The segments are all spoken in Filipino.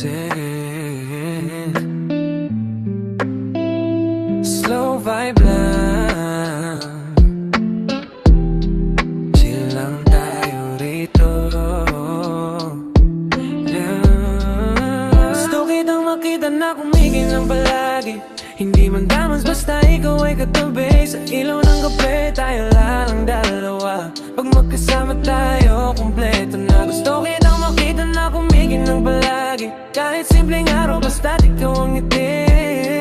Slow vibe lang, chill lang tayo rito. Gusto kitang makita na kumikinang palagi. Hindi man damans basta ikaw ay katabi. Sa ilaw ng gabi tayo lang ang dalawa. Pag magkasama tayo, kumpleto na. Gusto kitang makita na kumikinang palagi. Kahit simpleng araw basta ikaw ang ngiti.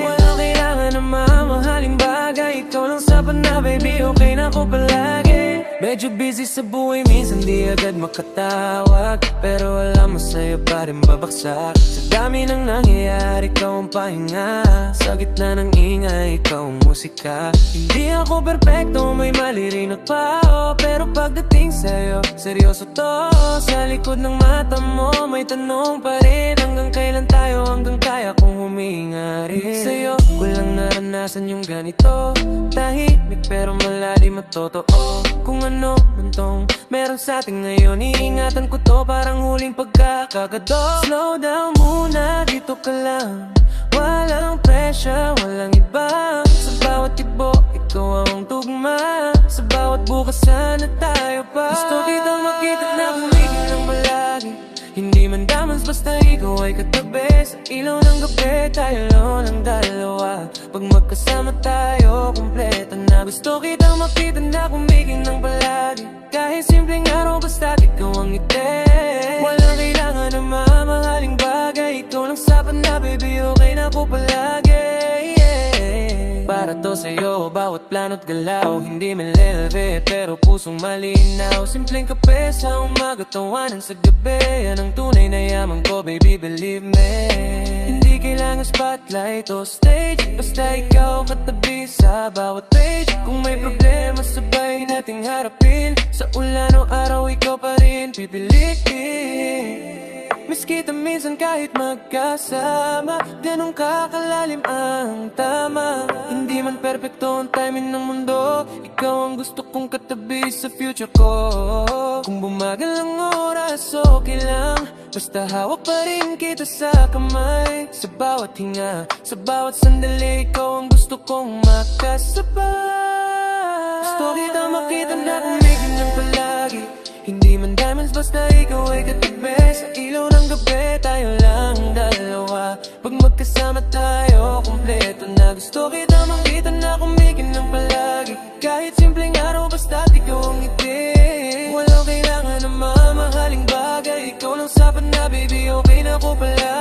Walang kailangan ng mamahaling bagay. Ikaw lang sapat na baby, okay na ako palagi. Medyo busy sa buhay, minsan di agad makatawag. Pero alam mo sa'yo pa rin babaksak. Sa dami ng nangyayari, ikaw ang pahinga. Sa gitna ng ingay, ikaw ang musika. Hindi ako perpekto, may mali rin at pao. Pero pagdating sa'yo, seryoso to. Sa likod ng mata mo, may tanong pa rin. Hanggang kailan tayo, hanggang kaya kong huminga rin. Sa'yo, walang naranasan yung ganito. Tahimik pero malalim at totoo. Kung ano man tong meron sa'tin ngayon, iingatan ko to parang huling pagkakagado. Slow down muna, dito ka lang. Walang pressure, walang iba. Sa bawat ibo, ikaw ang tugma. Sa bawat bukas sana tayo pa. Gusto kitang makita na kumikinang palagi. Hindi man damans basta ikaw ay katabi. Sa ilaw ng gabi tayo lang ang dalawa. Pag magkasama tayo, kumpleto na. Gusto kitang makita na kumikinang palagi. Kahit simpleng araw basta ikaw ang ngiti. Walang kailangan ng mamahaling bagay. Ikaw lang sapat na baby, okay na ako palagi. Para to sa'yo, bawat plano't galaw. Hindi maleleve, pero pusong malinaw. Simpleng kape sa umaga, tawanan sa gabi. Yan ang tunay na yaman ko, baby, believe me. Hindi kailangan spotlight o stage. Basta ikaw katabi sa bawat page. Kung may problema, sabay nating harapin. Sa ulan o araw, ikaw pa rin pipiliin. Miss kita minsan kahit magkasama. Ganong kakalalim ang tama. Hindi man perfecto ang timing ng mundo. Ikaw ang gusto kong katabi sa future ko. Kung bumagal ang oras, okay lang. Basta hawak pa rin kita sa kamay. Sa bawat hinga, sa bawat sandali, ikaw ang gusto kong makasabay. Gusto kita makita na kumikinang palagi. Hindi man diamonds basta ikaw ay katabi. Sa ilaw ng gabi tayo lang ang dalawa. Pag magkasama tayo, kumpleto na. Gusto kita makita na kumikinang palagi. Kahit simpleng araw basta ikaw ang ngiti. Walang kailangan ng mamahaling bagay. Ikaw lang sapat na baby, okay na ako palagi.